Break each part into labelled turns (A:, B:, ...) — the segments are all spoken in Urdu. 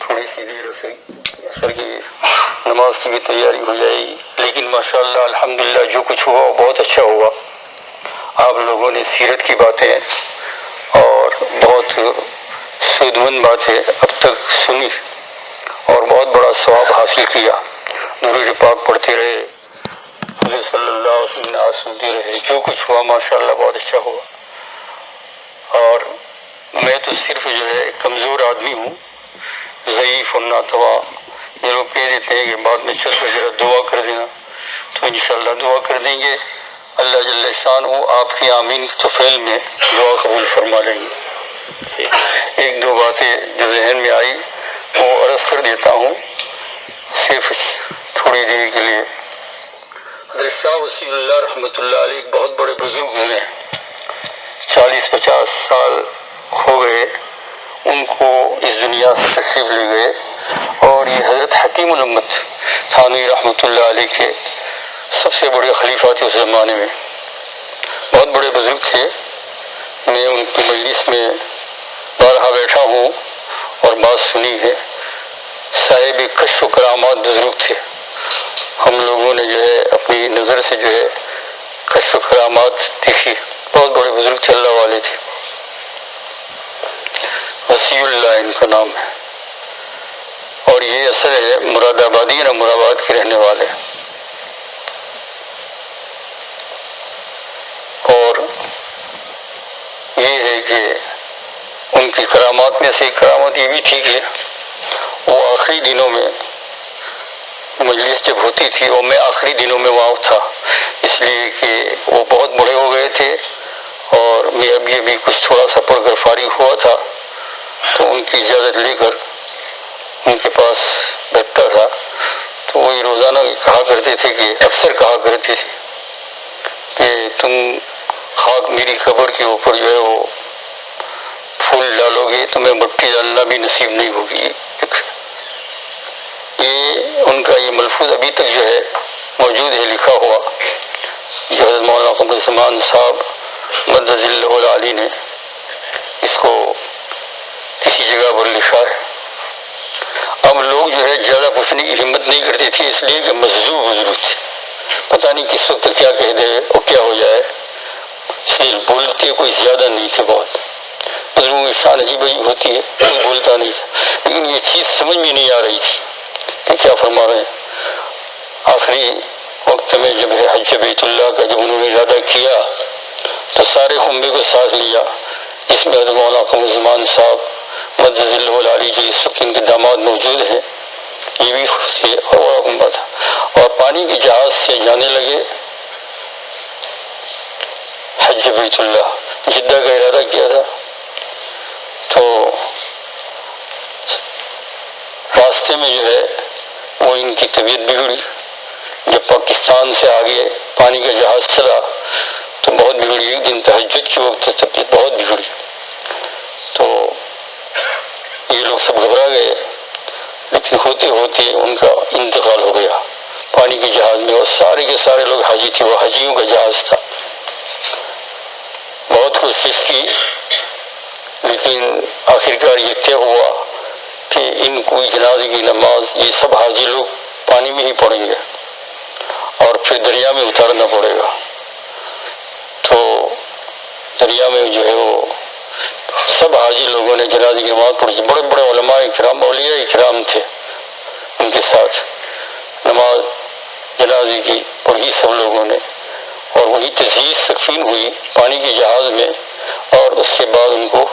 A: تھوڑی سی دیر عصر کی نماز کی بھی تیاری ہو جائے گی، لیکن ماشاءاللہ الحمدللہ جو کچھ ہوا وہ بہت اچھا ہوا۔ آپ لوگوں نے سیرت کی باتیں اور بہت سود مند باتیں اب تک سنی اور بہت بڑا ثواب حاصل کیا۔ درود پاک پڑھتے رہے، حضور صلی اللہ علیہ وسلم نعت سنتے رہے، جو کچھ ہوا ماشاءاللہ بہت اچھا ہوا۔ اور میں تو صرف جو ہے کمزور آدمی ہوں، ضعیف اور ناتوا۔ یہ لوگ کہہ دیتے ہیں کہ بعد میں چل کر ذرا دعا کر دینا، تو انشاءاللہ دعا کر دیں گے۔ اللہ جل شان ہو آپ کی آمین تو فعل میں دعا قبول فرما لیں گے۔ ایک دو باتیں جو ذہن میں آئی وہ عرض کر دیتا ہوں صرف تھوڑی دیر کے لیے۔ حضرت شاہ وسیع اللہ رحمۃ اللہ علیہ ایک بہت بڑے بزرگ ہوئے، 40-50 سال ہو گئے ان کو اس دنیا سے تشریف لے گئے، اور یہ حضرت حکیم الامت تھانوی رحمۃ اللہ علیہ کے سب سے بڑے خلیفہ تھے اس زمانے میں، بہت بڑے بزرگ تھے۔ میں ان کی مجلس میں بارہا بیٹھا ہوں اور بات سنی ہے۔ صاحب کشف و کرامات بزرگ تھے، ہم لوگوں نے جو ہے اپنی نظر سے جو ہے کشف و کرامات دیکھی، بہت بڑے بزرگ تھے، اللہ والے تھے۔ وسیع اللہ ان کا نام ہے، اور یہ اصل ہے مراد آبادی اور مراد آباد کے رہنے والے۔ اور یہ ہے کہ ان کی کرامات میں سے ایک کرامت یہ بھی تھی کہ وہ آخری دنوں میں مجلس جب ہوتی تھی اور میں آخری دنوں میں وہاں تھا، اس لیے کہ وہ بہت بڑے ہو گئے تھے اور میں ابھی کچھ تھوڑا سا پڑھ کر فارغ ہوا تھا، تو ان کی اجازت لے کر ان کے پاس بیٹھتا تھا۔ تو وہ روزانہ کہا کرتے تھے کہ اکثر کہا کرتے تھے کہ تم خاک میری قبر کے اوپر جو ہے وہ پھول ڈالو گے، تمہیں مٹی ڈالنا بھی نصیب نہیں ہوگی۔ یہ ان کا یہ ملفوظ ابھی تک جو ہے موجود ہے، لکھا ہوا، جو حضرت مولانا قمر زمان صاحب مدد اللہ العالی نے اس کو کسی جگہ پر لکھا ہے۔ اب لوگ جو ہے زیادہ پوچھنے کی ہمت نہیں کرتے تھے، اس لیے کہ مجذوب بزرگ تھے، پتہ نہیں کس وقت کیا کہہ دے اور کیا ہو جائے، اس لیے بولتے کوئی زیادہ نہیں تھے۔ بہت بزرگوں کی شان عجیب عجیب ہوتی ہے، کوئی بولتا نہیں تھا، لیکن یہ چیز سمجھ میں نہیں آ رہی تھی کہ کیا فرما رہے ہیں۔ آخری وقت میں جب ہے حج بیت اللہ کا جب انہوں نے ارادہ کیا تو سارے خنبے کو ساتھ لیا، جس میں حضرت مولانا قمر زمان صاحب مدد اللہ العالی جو اس وقت ان کے داماد موجود ہیں، یہ بھی خوشی اور خنبہ تھا، اور پانی کے جہاز سے جانے لگے حج بیت اللہ، جدہ کا ارادہ کیا تھا۔ تو راستے میں جو ہے وہ ان کی طبیعت بگڑی، جب پاکستان سے آگے پانی کا جہاز چلا تو بہت بگڑی، ایک دن تہجد کے وقت طبیعت بہت بگڑی، تو یہ لوگ سب گھبرا گئے، لیکن ہوتے ہوتے ان کا انتقال ہو گیا پانی کے جہاز میں، اور سارے کے سارے لوگ حاجی تھے، وہ حاجیوں کا جہاز تھا۔ بہت کوشش کی، لیکن آخرکار یہ طے ہوا کہ ان کو جنازے کی نماز یہ سب حاجی لوگ پانی میں ہی پڑیں گے اور پھر دریا میں اتارنا پڑے گا۔ تو دریا میں جو ہے وہ سب حاجی لوگوں نے جنازے کی نماز پڑھی، بڑے بڑے علماء کرام اولیاء کرام تھے ان کے ساتھ، نماز جنازے کی پڑھی سب لوگوں نے، اور وہی تجہیز تکفین ہوئی پانی کے جہاز میں، اور اس کے بعد ان کو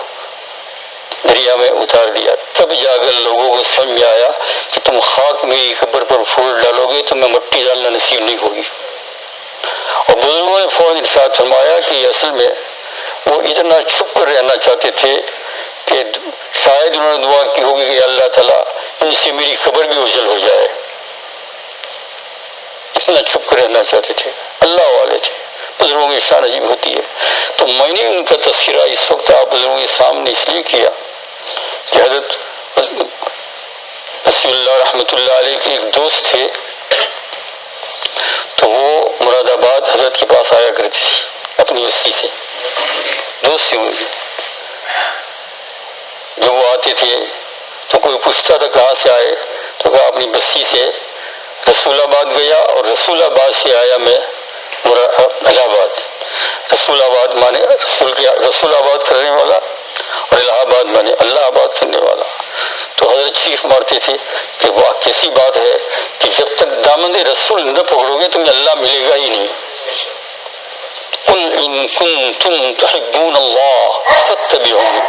A: دریا میں اتار دیا۔ تب جا کر لوگوں کو سمجھ میں آیا کہ تم خاک میری قبر پر پھول ڈالو گے تو میں مٹی ڈالنا نصیب نہیں ہوگی، اور بزرگوں نے فوراً ارشاد فرمایا کہ اصل میں وہ اتنا چھپ کر رہنا چاہتے تھے کہ شاید انہوں نے دعا کی ہوگی کہ اللہ تعالیٰ ان سے میری قبر بھی اجل ہو جائے، اتنا چھپ کر رہنا چاہتے تھے، اللہ والے تھے، بزرگوں کی شان عجیب ہوتی ہے۔ تو میں نے ان کا تذکرہ اس وقت آپ بزرگوں کے سامنے اس لیے کیا کہ حضرت رسول اللہ رحمۃ اللہ علیہ کے ایک دوست تھے، تو وہ مراد آباد حضرت کے پاس آیا کرتے تھے اپنی بستی سے، دوست تھے ان کے، جب وہ آتے تھے تو کوئی پوچھتا تھا کہاں سے آئے، تو کہا اپنی بستی سے رسول آباد گیا، اور رسول آباد سے آیا میں الہ آباد۔ رسول آباد مانے رسول آباد کرنے والا، اور الہ آباد مانے اللہ آباد کرنے والا۔ تو حضرت شریف مارتے تھے کہ وہ کیسی بات ہے کہ جب تک دامن رسول نہ پکڑو گے تمہیں اللہ ملے گا ہی نہیں۔ قل ان کنتم تحبون اللہ فاتبعونی،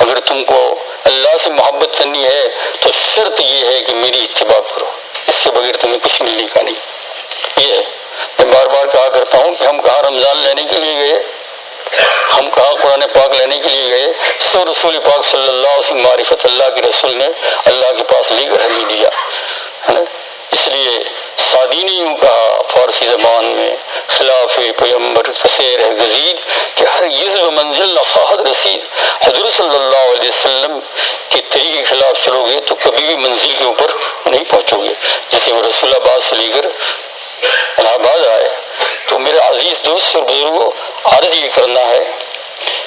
A: اگر تم کو اللہ سے محبت کرنی ہے تو شرط یہ ہے کہ میری اتباع کرو، اس کے بغیر تمہیں کچھ ملنے کا نہیں۔ یہ ہے، میں بار بار کہا کرتا ہوں کہ ہم کہاں رمضان لینے کے لیے گئے، ہم کہاں قرآن پاک لینے کے لیے گئے، سو رسول پاک صلی اللہ علیہ وسلم معرفت اللہ کے رسول نے اللہ کے پاس لے کر ہمیں دیا ہے نا۔ اس لیے سعدی نے یوں کہا فارسی زبان میں، خلاف پیغمبر کثیر ہے گزید کہ ہر عزب منزل نفاحت رسید، حضور صلی اللہ علیہ وسلم کے طریقے کے خلاف چلو گے تو کبھی بھی منزل کے اوپر نہیں پہنچو گے۔ جیسے وہ رسول آباد سے لے کر الہ آباد آئے، تو میرے عزیز دوست اور بزرگوں، عرض یہ کرنا ہے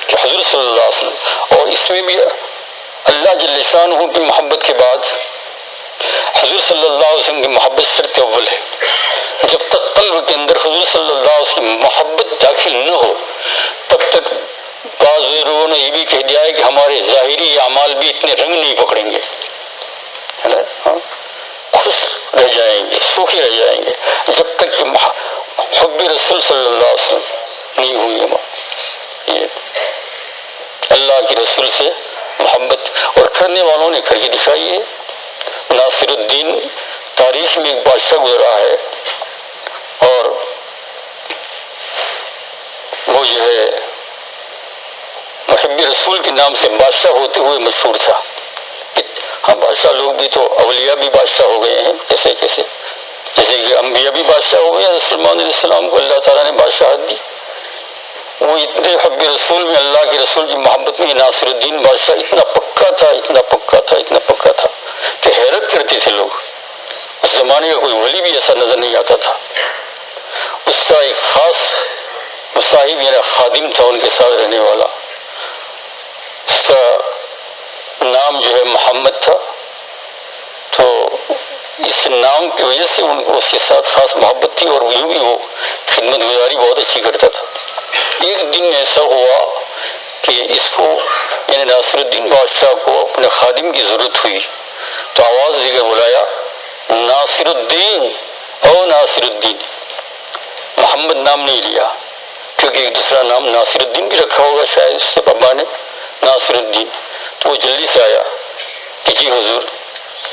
A: کہ حضور صلی اللہ علیہ وسلم، اور اس میں بھی اللہ جل شانہ کی محبت کے بعد حضور صلی اللہ علیہ وسلم کی محبت شرط اول ہے۔ جب تک قلب کے اندر حضور صلی اللہ علیہ وسلم محبت داخل نہ ہو تب تک بعض لوگوں نے یہ بھی کہہ دیا ہے کہ ہمارے ظاہری اعمال بھی اتنے رنگ نہیں پکڑیں گے، ہے نا، خوش رہ جائیں گے، سوکھی رہ جائیں گے، جب تک کہ حب رسول صلی اللہ علیہ وسلم نہیں ہوئی۔ یہ اللہ کے رسول سے محبت اور کرنے والوں نے کر کے دکھائی ہے۔ ناصر الدین تاریخ میں ایک بادشاہ گزرا ہے، اور وہ جو ہے محب رسول کے نام سے بادشاہ ہوتے ہوئے مشہور تھا۔ ہاں، بادشاہ لوگ بھی تو اولیاء بھی بادشاہ ہو گئے ہیں کیسے کیسے، جیسے کہ انبیاء بھی بادشاہ ہو گئے۔ سلمان علیہ السلام کو اللہ تعالیٰ نے بادشاہت دی، وہ اتنے حب رسول میں، اللہ کے رسول کی محبت میں ناصر الدین بادشاہ اتنا پکا تھا، اتنا پکا تھا، اتنا پکا تھا کہ حیرت کرتے تھے لوگ۔ اس زمانے کا کوئی ولی بھی ایسا نظر نہیں آتا تھا۔ اس کا ایک خاص مصاحب میرا خادم تھا ان کے ساتھ رہنے والا، اس کا نام جو ہے محمد تھا، تو اس نام کی وجہ سے ان کو اس کے ساتھ خاص محبت تھی، اور یوں بھی وہ خدمت گزاری بہت اچھی کرتا تھا۔ ایک دن ایسا ہوا کہ اس کو یعنی ناصر الدین بادشاہ کو اپنے خادم کی ضرورت ہوئی، تو آواز دے کر بلایا، ناصر الدین، او ناصر الدین۔ محمد نام نہیں لیا، کیونکہ ایک دوسرا نام ناصر الدین بھی رکھا ہوگا شاید اس سے پابا نے، ناصر الدین۔ تو وہ جلدی سے آیا کہ جی حضور،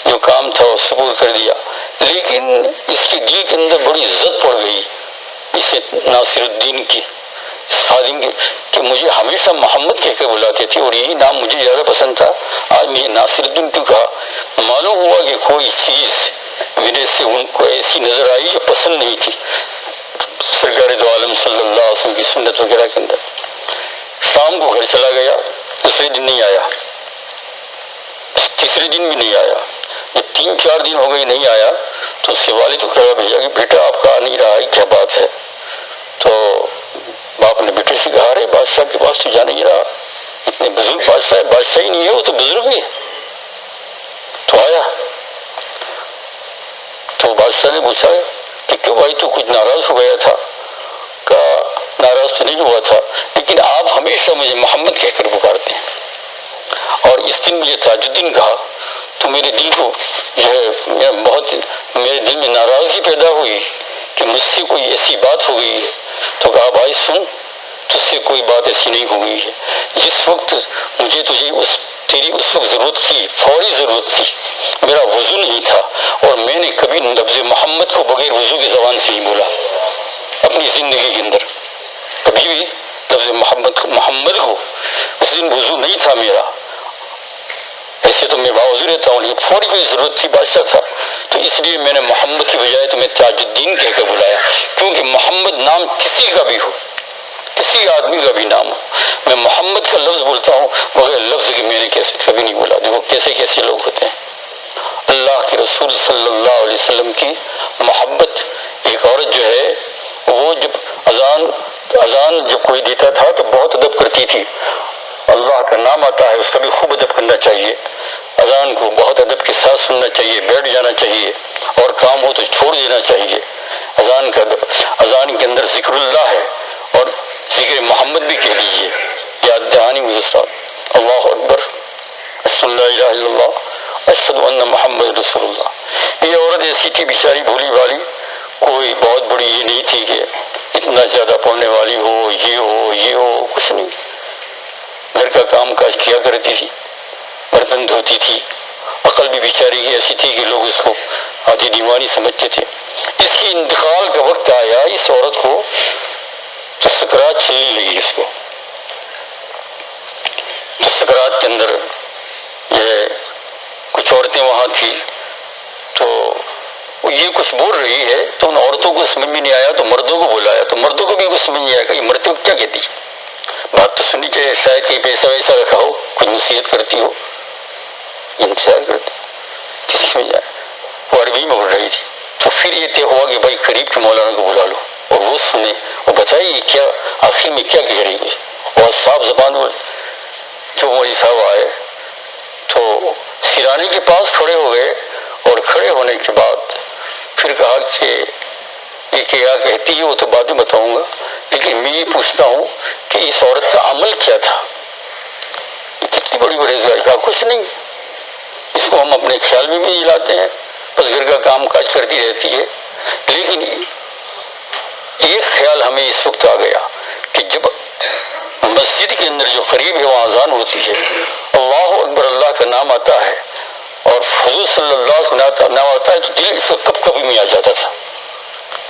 A: جو کام تھا وہ سپرد کر دیا، لیکن اس کے دل کے اندر بڑی عزت پڑ گئی اسے ناصر الدین کی، اس خادم کی، کہ مجھے ہمیشہ محمد کہہ کے بلاتے تھے اور یہی نام مجھے زیادہ پسند تھا، آج مجھے ناصر الدین کیوں کہا؟ معلوم ہوا کہ کوئی چیز میرے سے ان کو ایسی نظر آئی جو پسند نہیں تھی سرکار دو عالم صلی اللہ علیہ وسلم کی سنت وغیرہ کے اندر۔ شام کو گھر چلا گیا، دوسرے دن نہیں آیا، تیسرے دن بھی نہیں آیا۔ جب 3-4 دن ہو گئے نہیں آیا تو اس کے والد کو کہا بھیا کہ بیٹا آپ کا آ نہیں رہا ہے، کیا بات ہے؟ تو باپ نے بیٹے سے کہا، رہے بادشاہ کے پاس تو جا نہیں رہا، اتنے بزرگ بادشاہ ہے، بادشاہ ہی نہیں ہے وہ تو بزرگ ہی ہے۔ تو آیا تو بادشاہ نے پوچھا کہ کیوں بھائی تو کچھ ناراض ہو گیا تھا؟ کہا ناراض تو نہیں ہوا تھا، لیکن آپ ہمیشہ مجھے محمد کہہ کر پکارتے ہیں، اور اس دن مجھے تاج الدین کہا تو میرے دل کو جو ہے بہت، میرے دل میں ناراضگی پیدا ہوئی کہ مجھ سے کوئی ایسی بات ہو گئی ہے۔ تو کہا بھائی سن، تجھ سے کوئی بات ایسی نہیں ہو گئی ہے، جس وقت مجھے تجھے تیری اس وقت ضرورت تھی، فوری ضرورت تھی، میرا وضو نہیں تھا، اور میں نے کبھی لفظ محمد کو بغیر وضو کی زبان سے نہیں بولا اپنی زندگی کے اندر، کبھی بھی لفظ محمد کو اس دن وضو نہیں تھا میرا، ایسے تو میں باوضو رہتا ہوں، لیکن فوری کوئی ضرورت تھی، بادشاہ تھا، تو اس لیے میں نے محمد کی بجائے تمہیں تاج الدین کہہ کے بلایا، کیونکہ محمد نام کسی کا بھی ہو، کسی آدمی کا بھی نام ہو، میں محمد کا لفظ بولتا ہوں بغیر لفظ کے میں نے کیسے کبھی نہیں بولا۔ دیکھو کیسے کیسے لوگ ہوتے ہیں۔ اللہ کے رسول صلی اللہ علیہ وسلم کی محبت، ایک عورت جو ہے وہ جب اذان جب کوئی دیتا تھا تو بہت ادب کرتی تھی، اللہ کا نام آتا ہے اس کا بھی خوب ادب کرنا چاہیے۔ اذان کو بہت ادب کے ساتھ سننا چاہیے، بیٹھ جانا چاہیے، اور کام ہو تو چھوڑ دینا چاہیے۔ اذان کا ادب، اذان کے اندر ذکر اللہ ہے اور ذکر محمد بھی کہہ لیجیے، یاد دہانی گزرتا، اللہ اکبر، اشہد ان لا الہ الا اللہ، اشہد ان محمد رسول اللہ۔ یہ عورت ایسی تھی بیچاری بھولی والی، کوئی بہت بڑی یہ نہیں تھی کہ اتنا زیادہ پڑھنے والی ہو، یہ ہو، کچھ نہیں، گھر کا کام کاج کیا کرتی تھی، برتن دھوتی تھی، عقل بھی بیچاری کی ایسی تھی کہ لوگ اس کو آدھی دیوانی سمجھتے تھے۔ اس کی انتقال کا وقت آیا، اس عورت کو تو سکرات چلنے لگی، اس کو سکرات کے اندر یہ کچھ عورتیں وہاں تھی، تو یہ کچھ بول رہی ہے تو ان عورتوں کو سمجھ میں نہیں آیا، تو مردوں کو بلایا، تو مردوں کو بھی کچھ سمجھ نہیں آیا کہ یہ مردوں کو کیا کہتی، بات تو سنی چاہیے، شاید کہ پیسہ ویسا رکھا ہو، کچھ نصیحت کرتی ہو، انتظار کرتی، کسی سمجھ آیا، وہ عربی میں بول رہی تھی۔ تو پھر یہ طے ہوا کہ بھائی قریب کے مولانا کو بلا لو اور وہ سنے، وہ بتائیے کیا آخر میں کیا کہہ رہی ہے، اور صاف زبان میں جو مولوی صاحب آئے تو سرانے کے پاس کھڑے ہو گئے، اور کھڑے ہونے کے بعد پھر کہا کہ یہ کیا کہتی ہے وہ تو بعد میں بتاؤں گا، لیکن میں یہ پوچھتا ہوں کہ اس عورت کا عمل کیا تھا، یہ کتنی بڑی پرہیزگار کا کچھ نہیں، اس کو ہم اپنے خیال میں بھی نہیں لاتے ہیں، بس گھر کا کام کاج کرتی رہتی ہے۔ لیکن ایک خیال ہمیں اس وقت آ گیا کہ جب مسجد کے اندر جو قریب ہے وہاں اذان ہوتی ہے، اللہ اکبر، اللہ کا نام آتا ہے اور حضور صلی اللہ علیہ وسلم نام آتا ہے، تو دل اس وقت کب کبھی میں آ جاتا تھا،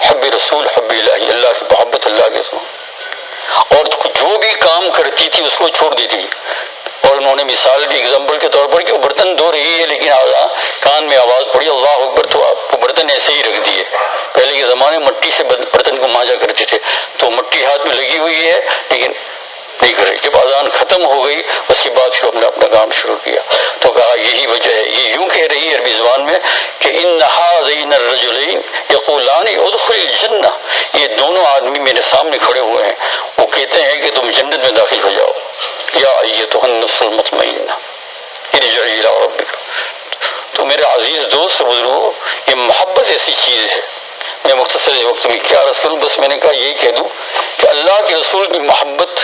A: حب رسول، حب الہی، اللہ کی محبت، اللہ کے ساتھ، اور جو بھی کام کرتی تھی اس کو چھوڑ دیتی تھی۔ اور انہوں نے مثال بھی ایگزامپل کے طور پر کہ وہ برتن دھو رہی ہے لیکن کان میں آواز پڑی اللہ اکبر، تو آپ وہ برتن ایسے ہی رکھ دیے۔ پہلے کے زمانے میں مٹی سے برتن کو مانجا کرتے تھے، تو مٹی ہاتھ میں لگی ہوئی ہے لیکن نہیں کر رہی۔ جب اذان ختم ہو گئی اس کے بعد پھر اپنا کام شروع کیا، تو کہا یہی وجہ ہے، یہ یوں کہہ رہی ہے عربی زبان میں کہ ان هذین الرجلین یقولان ادخل الجنہ، یہ دونوں آدمی میرے سامنے کھڑے ہوئے ہیں، وہ کہتے ہیں کہ تم جنت میں داخل ہو جاؤ، یا ایتھا النفس المطمئنہ ارجعی الی ربک۔ تو میرے عزیز دوست بزرگو، یہ محبت ایسی چیز ہے، میں مختصر وقت میں کیا رسول، بس میں نے کہا یہی کہہ دوں کہ اللہ کے رسول کی محبت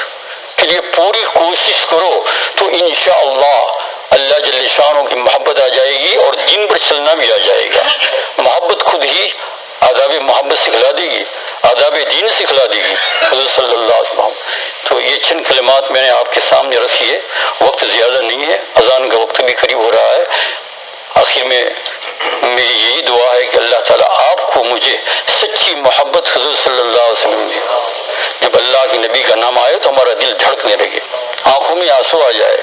A: کے لیے پوری کوشش کرو تو انشاءاللہ اللہ جل شانہ کی محبت آ جائے گی اور دین پر چلنا بھی آ جائے گا۔ محبت خود ہی آداب محبت سکھلا دے گی، آداب دین سکھلا دے گی حضور صلی اللہ علیہ وسلم۔ تو یہ چند کلمات میں نے آپ کے سامنے رکھی ہے، وقت زیادہ نہیں ہے، اذان کا وقت بھی قریب ہو رہا ہے۔ آخر میں میری یہی دعا ہے کہ اللہ تعالیٰ آپ کو مجھے سچی محبت حضور صلی اللہ علیہ وسلم دے، جب اللہ کے نبی کا نام آئے تو ہمارا دل دھڑکنے لگے، آنکھوں میں آنسو آ جائے،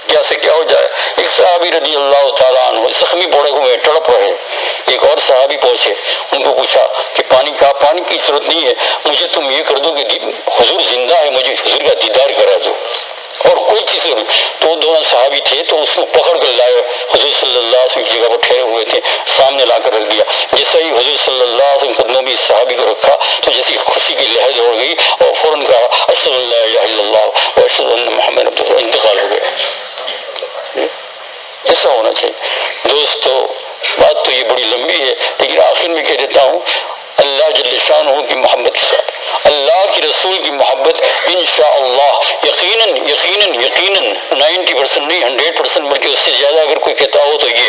A: کیا سے کیا ہو جائے۔ ایک صحابی رضی اللہ تعالیٰ عنہ زخمی پڑے ہوئے تڑپ رہے، ایک اور صحابی پہنچے، ان کو پوچھا کہ پانی کی ضرورت نہیں ہے، مجھے تم یہ کر دو کہ حضور زندہ ہے، مجھے حضور کا دیدار کرا دو، اور کوئی چیز نہیں۔ تو دونوں صحابی تھے تو اس کو پکڑ کر لائے، حضور صلی اللہ علیہ وسلم کی جگہ پر ٹھہرے ہوئے تھے، سامنے لا کر رکھ دیا۔ جیسے ہی حضور صلی اللہ علیہ وسلم قدموں میں اس صحابی کو رکھا تو جیسی خوشی کی لہر دوڑ گئی اور فوراً کہا اشہد ان لا الہ الا اللہ و اشہد ان محمد رسول اللہ، انتقال ہو گیا۔ ایسا ہونا چاہیے دوستو۔ بات تو یہ بڑی لمبی ہے لیکن آخر میں کہہ دیتا ہوں، اللہ جل شانہ کی محبت کے ساتھ اللہ کے رسول کی محبت انشاءاللہ یقیناً 90% نہیں 100% بلکہ اس سے زیادہ اگر کوئی کہتا ہو تو یہ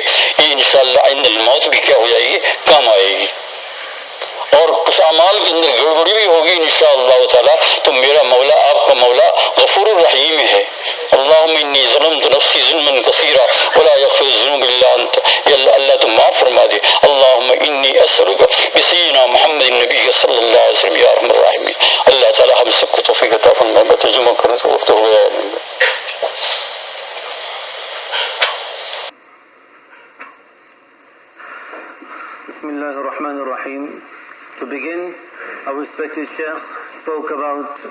A: انشاءاللہ عند الموت بھی کیا ہو جائے گی، کام آئے گی۔ اور کچھ اعمال کے اندر گڑبڑی بھی ہوگی انشاءاللہ تعالی تو میرا مولا آپ کا مولا غفور الرحیم ہے۔ اللہم انی ظلمت نفسی ظلما کثیرا ولا یغفر الذنوب الا انت، یا اللہ تو معاف فرما دے۔ اللہم انی اسألک بسیدنا محمد النبی صلی اللہ علیہ وسلم یا ارحم الراحمین۔ اللہ تعالی ہم سب کو توفیق عطا فرمائے۔ ترجمہ کرنے کا وقت ہو گیا ہے۔
B: Bismillah ar-Rahman ar-Rahim. To begin, our respected Sheikh spoke about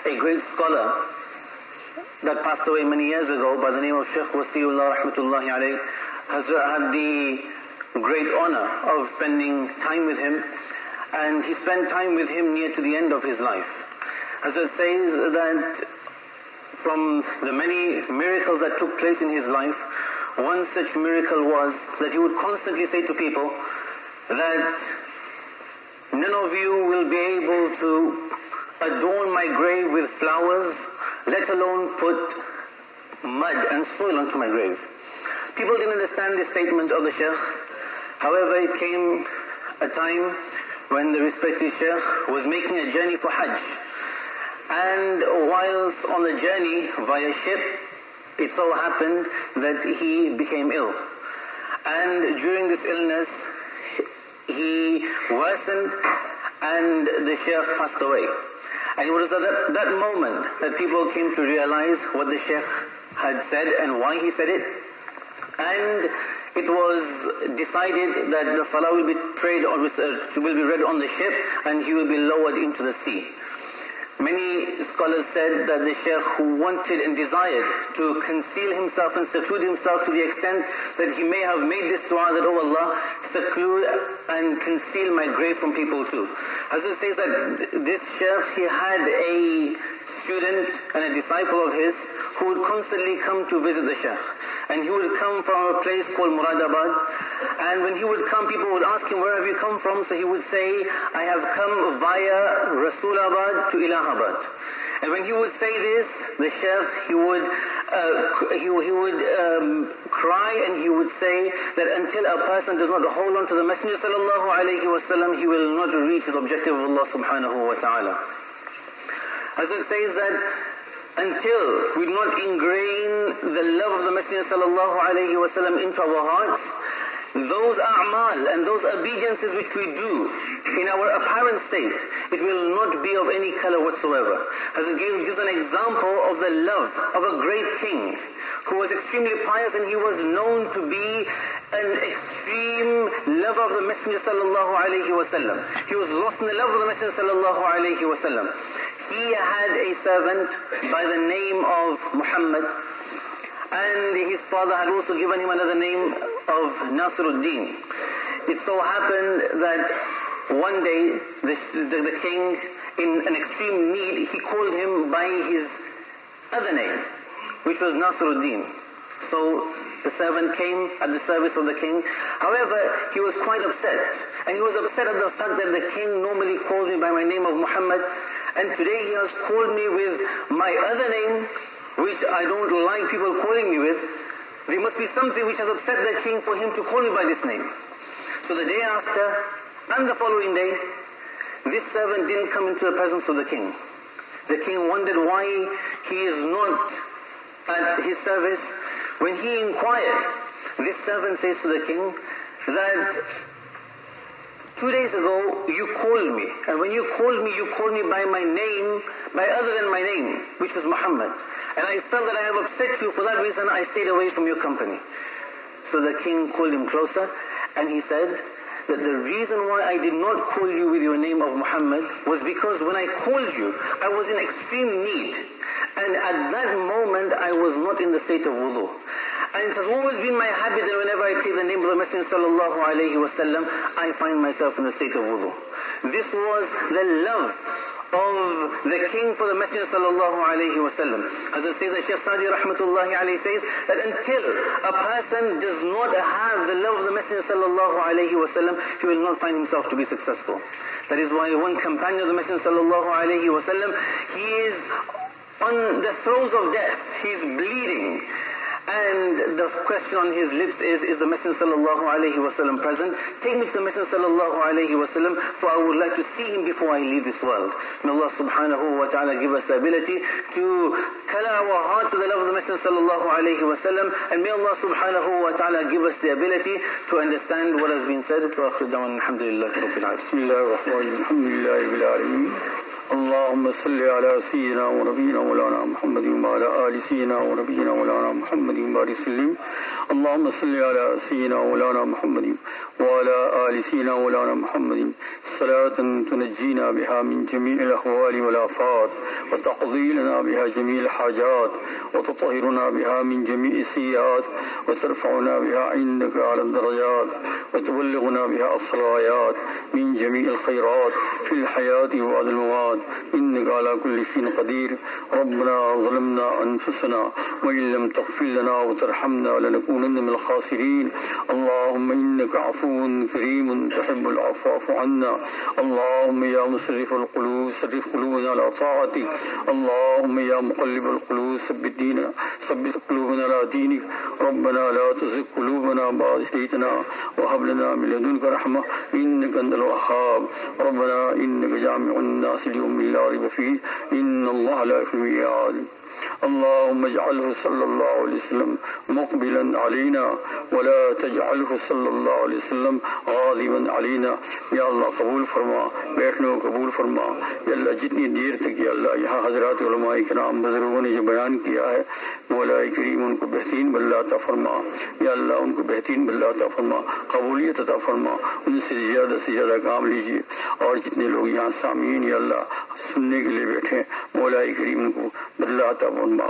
B: a great scholar that passed away many years ago by the name of Sheikh Wasiullah Rahmatullahi alayh. Hazrat had the great honor of spending time with him, and he spent time with him near to the end of his life. Hazrat says that from the many miracles that took place in his life one such miracle was that he would constantly say to people that none of you will be able to adorn my grave with flowers, let alone put mud and soil onto my grave. People didn't understand this statement of the Shaykh. However, it came a time when the respected Shaykh was making a journey for Hajj. And whilst on the journey via ship, it so happened that he became ill. And during this illness, he worsened and the Shaykh passed away. And it was at that moment that people came to realize what the Shaykh had said and why he said it. And it was decided that the salah will be prayed or will be read on the ship and he will be lowered into the sea. Many scholars said that the Shaykh wanted and desired to conceal himself and seclude himself to the extent that he may have made this dua that, oh Allah, seclude and conceal my grave from people too. Hazrat says that this Shaykh, he had a student and a disciple of his who would constantly come to visit the Shaykh. And he would come from a place called Muradabad. And when he would come, people would ask him, where have you come from? So he would say, I have come via Rasulabad to Allahabad. And when he would say this, the Shaykh, he would cry and he would say that until a person does not hold on to the Messenger sallallahu alayhi wa sallam, he will not reach his objective of Allah subhanahu wa ta'ala. Hazrat says that until we do not ingrain the love of the Messenger sallallahu alayhi wa sallam into our hearts, those a'mal and those obediences which we do in our apparent state, it will not be of any color whatsoever. Hazrat gives an example of the love of a great king who was extremely pious and he was known to be an extreme lover of the Messenger sallallahu alayhi wa sallam. He was lost in the love of the Messenger sallallahu alayhi wa sallam. He had a servant by the name of Muhammad, and his father had also given him another name of Nasiruddin. It so happened that one day the king, in an extreme need, he called him by his other name, which was Nasiruddin. So the servant came at the service of the king. However, he was quite upset. And he was upset at the fact that the king normally calls me by my name of Muhammad, and today he has called me with my other name, which I don't like people calling me with. There must be something which has upset the king for him to call me by this name. So the day after, and the following day, this servant didn't come into the presence of the king. The king wondered why he is not at his service. When he inquired, this servant says to the king that 2 days ago you called me, and when you called me by my name, by other than my name, which was Muhammad. And I felt that I have upset you, for that reason I stayed away from your company. So the king called him closer, and he said that the reason why I did not call you with your name of Muhammad was because when I called you, I was in extreme need. And at that moment, I was not in the state of wudu. And it has always been my habit that whenever I take the name of the Messenger sallallahu alayhi wa sallam, I find myself in the state of wudu. This was the love of the king for the Messenger sallallahu alayhi wa sallam. As it says, Shaykh Sadi rahmatullahi alayhi says that until a person does not have the love of the Messenger sallallahu alayhi wa sallam, he will not find himself to be successful. That is why one companion of the Messenger sallallahu alayhi wa sallam, he is on the throes of death, he is bleeding. And the question on his lips is the Messenger sallallahu alayhi wa sallam present? Take me to the Messenger sallallahu alayhi wa sallam, for I would like to see him before I leave this world. May Allah subhanahu wa ta'ala give us the ability to color our heart to the love of the Messenger sallallahu alayhi wa sallam, and may Allah subhanahu wa ta'ala give us the ability to understand what has been said. Wa akhir da'wan alhamdulillahi rabbil alamin.
A: Bismillahir rahmanir rahim. Alhamdulillahi rabbil alamin. اللهم صل على سيدنا ونبينا مولانا محمد وعلى آل سيدنا ونبينا مولانا محمد وبارك وسلم. اللهم صل على سيدنا مولانا محمد وعلى آل سيدنا مولانا محمد صلاة تنجينا بها من جميع الأهوال والآفات وتقضي لنا بها جميع الحاجات وتطهرنا بها من جميع السيئات وترفعنا بها عندك على الدرجات وتبلغنا بها الصلايات من جميع الخيرات في الحياة وبعد الممات إنك على كل شيء قدير. ربنا ظلمنا أنفسنا وإن لم تغفر لنا وترحمنا لنكونن من الخاسرين. اللهم إنك عفو كريم تحب العفو فاعف عنا. اللهم يا مصرف القلوب صرف قلوبنا على طاعتك. اللهم يا مقلب القلوب ثبت قلوبنا على دينك. ربنا لا تزغ قلوبنا بعد إذ هديتنا وهب لنا من لدنك رحمة إنك أنت الوهاب. ربنا إنك جامع الناس ليوم لا ريب فيه إن الله لا يخلف الميعاد. اللهم اجعله صلی اللہ علیہ وسلم مقبلا علینا ولا تجعله صلی اللہ علیہ وسلم غاضبا علینا. یا اللہ قبول فرما، بیٹھنے کو قبول فرما. یا اللہ جتنی دیر تک یا اللہ یہاں حضرات علماء کرام بزرگوں نے جو بیان کیا ہے مولا کریم ان کو بہترین بلّہ عطا فرما. یا اللہ ان کو بہترین بلّہ عطا فرما، قبولیت عطا فرما. ان سے زیادہ کام لیجیے. اور جتنے لوگ یہاں سامعین یا اللہ سننے کے لیے بیٹھے مولا کریم ان کو بدلہ عطا فرما.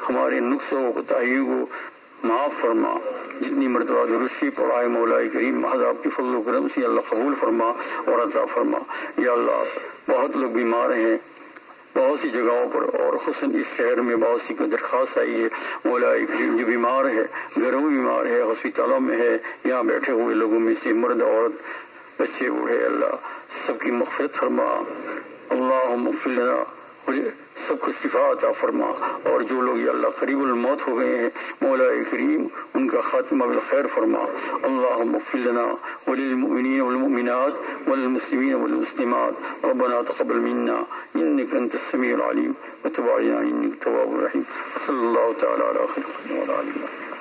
A: ہمارے نقصوں و کوتاہیوں کو معاف فرما. جتنی مرتبہ درشی پڑھائے مولا کریم محض آپ کی فضل و کرم سے اللہ قبول فرما اور عطا فرما. یا اللہ بہت لوگ بیمار ہیں بہت سی جگہوں پر، اور خصوصاً اس شہر میں بہت سی کو درخواست آئی ہے مولا کریم جو بیمار ہے گھروں میں بیمار ہے ہسپتالوں میں ہے یہاں بیٹھے ہوئے لوگوں میں سے مرد عورت بچے بوڑھے اللہ سب کی مغفرت فرما. اللہم اغفر لنا سب کو شفا عطا فرما. اور جو لوگ یا اللہ قریب الموت ہو گئے ہیں مولا کریم ان کا خاتمہ بالخیر فرما. اللہم اغفر لنا وللمؤمنین والمؤمنات والمسلمین والمسلمات. ربنا تقبل منا انك انت السمیع العلیم وتب علینا انك التواب الرحیم. صلی اللہ تعالی علی خیر